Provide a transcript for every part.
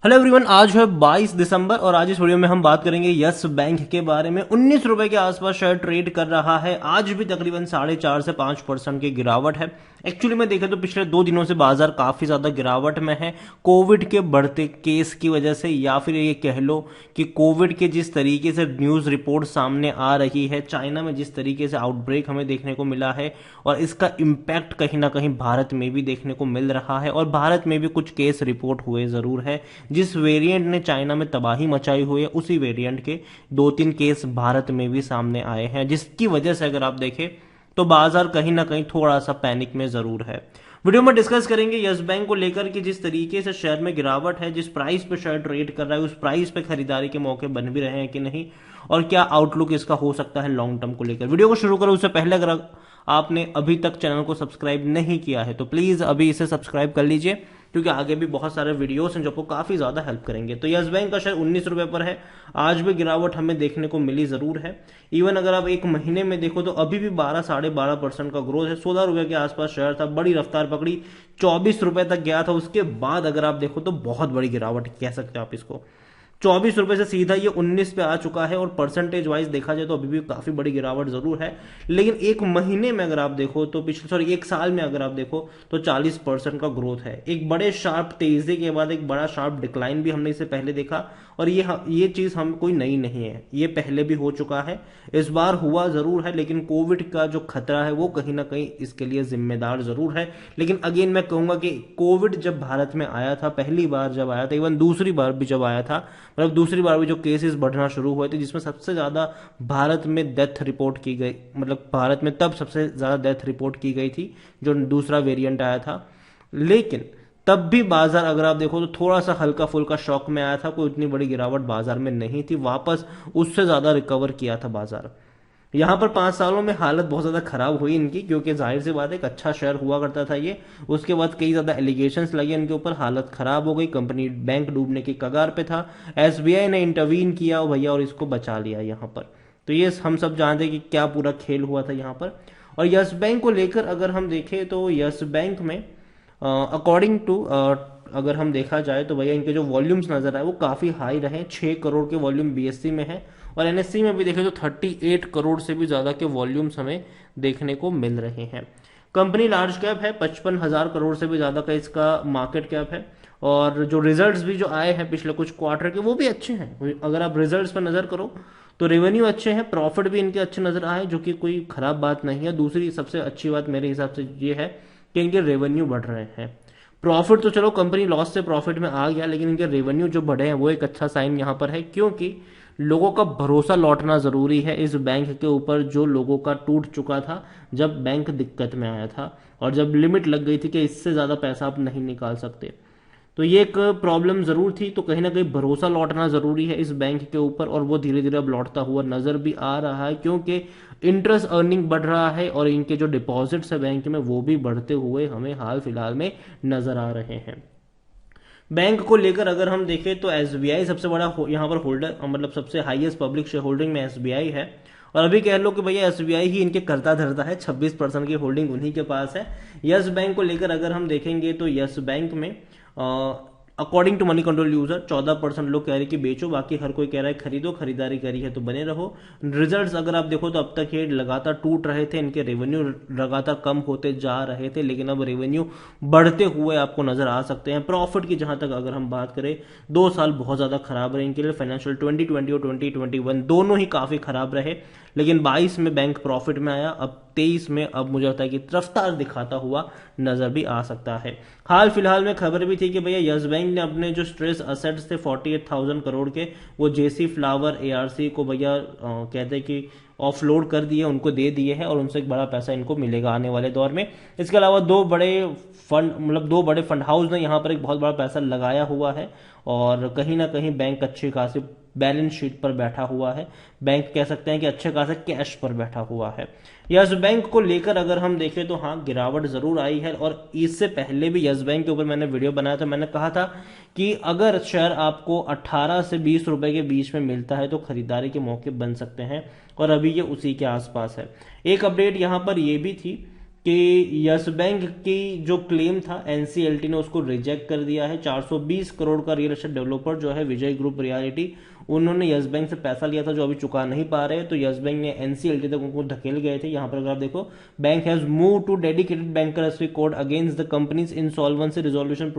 Hello everyone, आज है 22 दिसंबर और आज इस वीडियो में हम बात करेंगे यस बैंक के बारे में। 19 रुपए के आसपास शेयर ट्रेड कर रहा है। आज भी तकरीबन 4.5 से 5% की गिरावट है। एक्चुअली में देखें तो पिछले 2 दिनों से बाजार काफी ज्यादा गिरावट में है, कोविड के बढ़ते केस की वजह से, या फिर ये कह लो कि कोविड के जिस तरीके से न्यूज रिपोर्ट सामने आ रही है, चाइना में जिस तरीके से आउटब्रेक हमें देखने को मिला है और इसका इम्पैक्ट कहीं ना कहीं भारत में भी देखने को मिल रहा है। और भारत में भी कुछ केस रिपोर्ट हुए जरूर है। जिस वेरिएंट ने चाइना में तबाही मचाई हुई है, उसी वेरिएंट के 2-3 केस भारत में भी सामने आए हैं, जिसकी वजह से अगर आप देखें तो बाजार कहीं ना कहीं थोड़ा सा पैनिक में जरूर है। वीडियो में डिस्कस करेंगे यस बैंक को लेकर कि जिस तरीके से शेयर में गिरावट है, जिस प्राइस पे शेयर ट्रेड कर रहा है, उस प्राइस पे खरीदारी के मौके बन भी रहे हैं कि नहीं, और क्या आउटलुक इसका हो सकता है लॉन्ग टर्म को लेकर। वीडियो को शुरू करो उससे पहले अगर आपने अभी तक चैनल को सब्सक्राइब नहीं किया है तो प्लीज अभी इसे सब्सक्राइब कर लीजिए, क्योंकि आगे भी बहुत सारे वीडियोस हैं जो आपको काफी ज्यादा हेल्प करेंगे। तो यस बैंक का शेयर 19 रुपए पर है। आज भी गिरावट हमें देखने को मिली जरूर है। इवन अगर आप एक महीने में देखो तो अभी भी 12-12.5% का ग्रोथ है। 16 रुपए के आसपास शेयर था, बड़ी रफ्तार पकड़ी, 24 रुपए तक गया था। उसके बाद अगर आप देखो तो बहुत बड़ी गिरावट कह सकते हैं आप इसको। 24 रुपए से सीधा ये 19 पे आ चुका है और परसेंटेज वाइज देखा जाए तो अभी भी काफी बड़ी गिरावट जरूर है। लेकिन एक महीने में अगर आप देखो तो एक साल में अगर आप देखो तो 40% का ग्रोथ है। एक बड़े शार्प तेजी के बाद एक बड़ा शार्प डिक्लाइन भी हमने इसे पहले देखा, और ये चीज हम कोई नई नहीं है, ये पहले भी हो चुका है। इस बार हुआ जरूर है, लेकिन कोविड का जो खतरा है वो कहीं ना कहीं इसके लिए जिम्मेदार जरूर है। लेकिन अगेन मैं कहूंगा कि कोविड जब भारत में आया था, पहली बार जब आया था, इवन दूसरी बार भी जब आया था, मतलब दूसरी बार भी जो केसेस बढ़ना शुरू हुए थे, जिसमें सबसे ज्यादा भारत में डेथ रिपोर्ट की गई, मतलब भारत में तब सबसे ज्यादा डेथ रिपोर्ट की गई थी जो दूसरा वेरिएंट आया था। लेकिन तब भी बाजार अगर आप देखो तो थोड़ा सा हल्का फुल्का शॉक में आया था, कोई इतनी बड़ी गिरावट बाजार में नहीं थी। वापस उससे ज्यादा रिकवर किया था बाजार। यहाँ पर 5 सालों में हालत बहुत ज्यादा खराब हुई इनकी, क्योंकि जाहिर सी बात है एक अच्छा शेयर हुआ करता था ये। उसके बाद कई ज्यादा एलिगेशंस लगे इनके ऊपर, हालत खराब हो गई, कंपनी बैंक डूबने की कगार पे था। एसबीआई ने इंटरवीन किया भैया और इसको बचा लिया यहाँ पर। तो ये हम सब जानते हैं कि क्या पूरा खेल हुआ था यहाँ पर। और यस बैंक को लेकर अगर हम देखें तो यस बैंक में अकॉर्डिंग टू अगर हम देखा जाए तो भैया इनके जो वॉल्यूम्स नजर आए वो काफी हाई रहे। 6 करोड़ के वॉल्यूम बीएससी में है, और एनएससी में भी देखें तो 38 करोड़ से भी ज्यादा के वॉल्यूम्स हमें देखने को मिल रहे हैं। कंपनी लार्ज कैप है, 55,000 करोड़ से भी ज्यादा का इसका मार्केट कैप है। और जो रिजल्ट्स भी जो आए हैं पिछले कुछ क्वार्टर के वो भी अच्छे हैं। अगर आप रिजल्ट्स पर नजर करो तो रेवेन्यू अच्छे हैं, प्रॉफिट भी इनके अच्छे नजर आए, जो कि कोई खराब बात नहीं है। दूसरी सबसे अच्छी बात मेरे हिसाब से ये है कि इनके रेवेन्यू बढ़ रहे हैं। प्रॉफिट तो चलो कंपनी लॉस से प्रॉफिट में आ गया, लेकिन इनके रेवेन्यू जो बढ़े हैं वो एक अच्छा साइन यहाँ पर है, क्योंकि लोगों का भरोसा लौटना जरूरी है इस बैंक के ऊपर, जो लोगों का टूट चुका था जब बैंक दिक्कत में आया था और जब लिमिट लग गई थी कि इससे ज्यादा पैसा आप नहीं निकाल सकते। तो ये एक प्रॉब्लम जरूर थी। तो कहीं ना कहीं भरोसा लौटना जरूरी है इस बैंक के ऊपर, और वो धीरे धीरे अब लौटता हुआ नजर भी आ रहा है, क्योंकि इंटरेस्ट अर्निंग बढ़ रहा है और इनके जो डिपॉजिट्स है बैंक में वो भी बढ़ते हुए हमें हाल फिलहाल में नजर आ रहे हैं। बैंक को लेकर अगर हम देखें तो एसबीआई सबसे बड़ा यहाँ पर होल्डर, मतलब सबसे हाईएस्ट पब्लिक शेयर होल्डिंग में एसबीआई है। और अभी कह लो कि भैया एसबीआई ही इनके करता धरता है, 26% की होल्डिंग उन्हीं के पास है। यस बैंक को लेकर अगर हम देखेंगे तो यस बैंक में according to Moneycontrol user 14% लोग कह रहे कि बेचो, बाकी हर कोई कह रहा है खरीदो, खरीदारी करी है तो बने रहो। रिजल्ट्स अगर आप देखो तो अब तक ये लगातार टूट रहे थे, इनके रेवेन्यू लगातार कम होते जा रहे थे, लेकिन अब रेवेन्यू बढ़ते हुए आपको नजर आ सकते हैं। प्रॉफिट की जहां तक अगर हम बात करें, 2 साल बहुत ज्यादा खराब रहे इनके लिए, फाइनेंशियल 2020 और 2021 दोनों ही काफी खराब रहे। लेकिन 22 में बैंक प्रॉफिट में आया, अब 23 में अब मुझे लगता है कि रफ्तार दिखाता हुआ नजर भी आ सकता है। हाल फिलहाल में खबर भी थी कि भैया यस बैंक ने अपने जो स्ट्रेस असेट्स थे 48,000 करोड़ के, वो जेसी फ्लावर एआरसी को भैया कहते हैं कि ऑफलोड कर दिए, उनको दे दिए हैं, और उनसे एक बड़ा पैसा इनको मिलेगा आने वाले दौर में। इसके अलावा दो बड़े फंड हाउस ने यहाँ पर एक बहुत बड़ा पैसा लगाया हुआ है, और कहीं ना कहीं बैंक अच्छी खासी बैलेंस शीट पर बैठा हुआ है। बैंक कह सकते हैं कि अच्छे खासे कैश पर बैठा हुआ है। यस बैंक को लेकर अगर हम देखें तो हाँ, गिरावट जरूर आई है। और इससे पहले भी यस बैंक के ऊपर मैंने वीडियो बनाया था, मैंने कहा था कि अगर शेयर आपको 18 से 20 रुपए के बीच में मिलता है तो खरीदारी के मौके बन सकते हैं, और अभी ये उसी के आसपास है। एक अपडेट यहाँ पर यह भी थी कि यस बैंक की जो क्लेम था एनसीएलटी ने उसको रिजेक्ट कर दिया है। 420 करोड़ का रियल एस्टेट डेवलपर जो है विजय ग्रुप रियलिटी, उन्होंने यस बैंक से पैसा लिया था जो अभी चुका नहीं पा रहे, तो यस बैंक ने एनसीएलटी तक उनको धकेल गए थे। यहां पर अगर आप देखो, bank has move to dedicated bankruptcy court against the companies insolvency resolution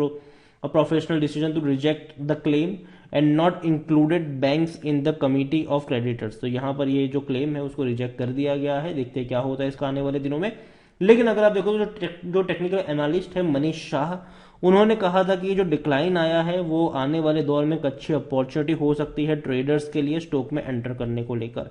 professional decision to reject the claim and not included banks in the committee of creditors. तो यहां पर ये जो क्लेम है उसको रिजेक्ट कर दिया गया है। देखते हैं क्या होता है इसका आने वाले दिनों में। लेकिन अगर आप देखो जो टेक्निकल एनालिस्ट है मनीष शाह, उन्होंने कहा था कि जो डिक्लाइन आया है वो आने वाले दौर में एक अच्छी अपॉर्चुनिटी हो सकती है ट्रेडर्स के लिए स्टॉक में एंटर करने को लेकर।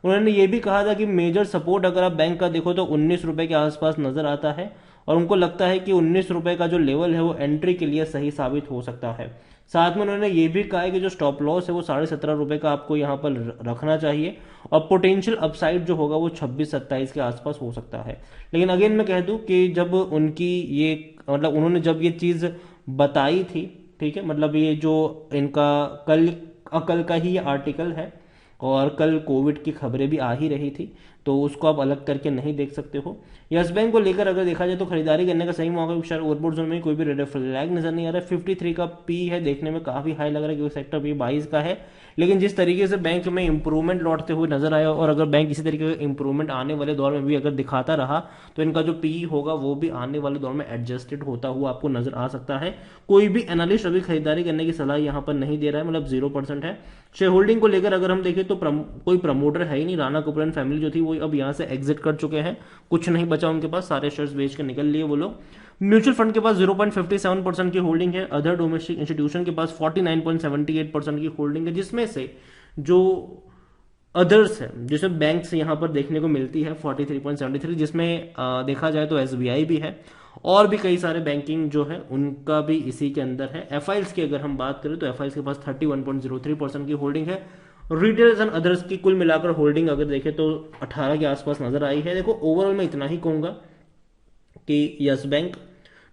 उन्होंने ये भी कहा था कि मेजर सपोर्ट अगर आप बैंक का देखो तो 19 रुपए के आसपास नजर आता है, और उनको लगता है कि 19 रुपए का जो लेवल है वो एंट्री के लिए सही साबित हो सकता है। साथ में उन्होंने ये भी कहा है कि जो स्टॉप लॉस है वो 17.5 रुपए का आपको यहाँ पर रखना चाहिए, और पोटेंशियल अपसाइड जो होगा वो 26-27 के आसपास हो सकता है। लेकिन अगेन मैं कह दूं कि जब उनकी ये मतलब उन्होंने जब ये चीज बताई थी, ठीक है, मतलब ये जो इनका कल का ही ये आर्टिकल है, और कल कोविड की खबरें भी आ ही रही थी, तो उसको आप अलग करके नहीं देख सकते हो। यस बैंक को लेकर अगर देखा जाए तो खरीदारी करने का सही मौका, शेयर ओवरबोट जोन में कोई भी रेड फ्लैग नजर नहीं आ रहा है। 53 का पी है, देखने में काफी हाई लग रहा है क्योंकि सेक्टर पी 22 का है। लेकिन जिस तरीके से बैंक में इंप्रूवमेंट लौटते हुए नजर आया, और अगर बैंक इसी तरीके का इंप्रूवमेंट आने वाले दौर में भी अगर दिखाता रहा, तो इनका जो पी होगा वो भी आने वाले दौर में एडजस्टेड होता हुआ आपको नजर आ सकता है। कोई भी एनालिस्ट अभी खरीदारी करने की सलाह यहाँ पर नहीं दे रहा है, मतलब 0% है। शेयर होल्डिंग को लेकर अगर हम देखें तो कोई प्रमोटर है ही नहीं। राणा कपूर फैमिली जो थी वो अब यहाँ से एग्जिट कर चुके हैं, कुछ नहीं बचा उनके पास, सारे शेयर्स बेच के निकल लिए वो लोग। म्यूचुअल फंड के पास 0.57% की होल्डिंग है। अदर डोमेस्टिक इंस्टीट्यूशन के पास 49.78% की होल्डिंग है, जिसमें से जो अदर्स है, जिसमें बैंक से यहां पर देखने को मिलती है 43.73, जिसमें देखा जाए तो एसबीआई भी है, और भी कई सारे बैंकिंग जो है उनका भी इसी के अंदर है। एफआईएल्स की अगर हम बात करें तो एफआईएल्स के पास 31.03% की होल्डिंग है। रिटेल्स एंड अदर्स की कुल मिलाकर होल्डिंग अगर देखें तो 18 के आसपास नजर आई है। देखो ओवरऑल मैं इतना ही कहूंगा कि यस बैंक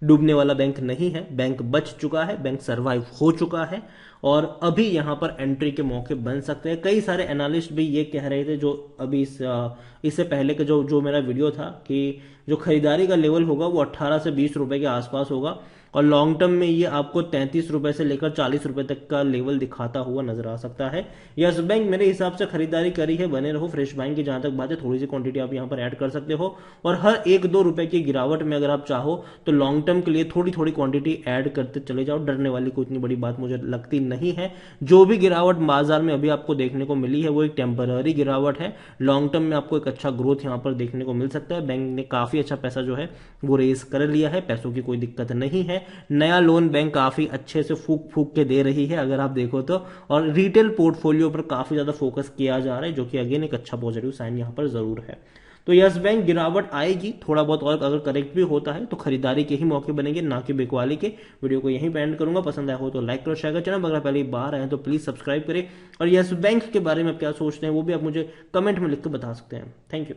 डूबने वाला बैंक नहीं है, बैंक बच चुका है, बैंक सरवाइव हो चुका है, और अभी यहां पर एंट्री के मौके बन सकते हैं। कई सारे एनालिस्ट भी ये कह रहे थे जो अभी इससे पहले का जो मेरा वीडियो था, कि जो खरीदारी का लेवल होगा वो 18 से 20 रुपए के आसपास होगा, और लॉन्ग टर्म में ये आपको 33 रुपए से लेकर 40 रुपए तक का लेवल दिखाता हुआ नजर आ सकता है। यस बैंक मेरे हिसाब से खरीदारी करी है, बने रहो फ्रेश बाइंग की। जहां तक बात है थोड़ी सी क्वांटिटी आप यहां पर ऐड कर सकते हो, और हर 1-2 रुपए की गिरावट में अगर आप चाहो तो लॉन्ग टर्म के लिए थोड़ी थोड़ी क्वांटिटी ऐड करते चले जाओ। डरने वाली कोई इतनी बड़ी बात मुझे लगती नहीं है। जो भी गिरावट बाजार में अभी आपको देखने को मिली है वो एक टेम्पररी गिरावट है। लॉन्ग टर्म में आपको एक अच्छा ग्रोथ यहां पर देखने को मिल सकता है। बैंक ने काफी अच्छा पैसा जो है वो रेस कर लिया है, पैसों की कोई दिक्कत नहीं है। नया लोन बैंक काफी अच्छे से फूक फूक के दे रही है अगर आप देखो तो, और रिटेल पोर्टफोलियो पर काफी ज्यादा फोकस किया जा रहा है, जो कि अगेन एक अच्छा पॉजिटिव साइन यहां पर जरूर है। तो यस बैंक गिरावट आएगी थोड़ा बहुत, और अगर करेक्ट भी होता है तो खरीदारी के ही मौके बनेंगे, ना कि बिकवाली के। वीडियो को यहीं पे एंड करूंगा। पसंद आया हो तो लाइक करो, शेयर करो। चैनल अगर पहले बार आए तो प्लीज सब्सक्राइब करें, और यस बैंक के बारे में क्या सोचते हैं वो भी आप मुझे कमेंट में लिख के बता सकते हैं। Thank you.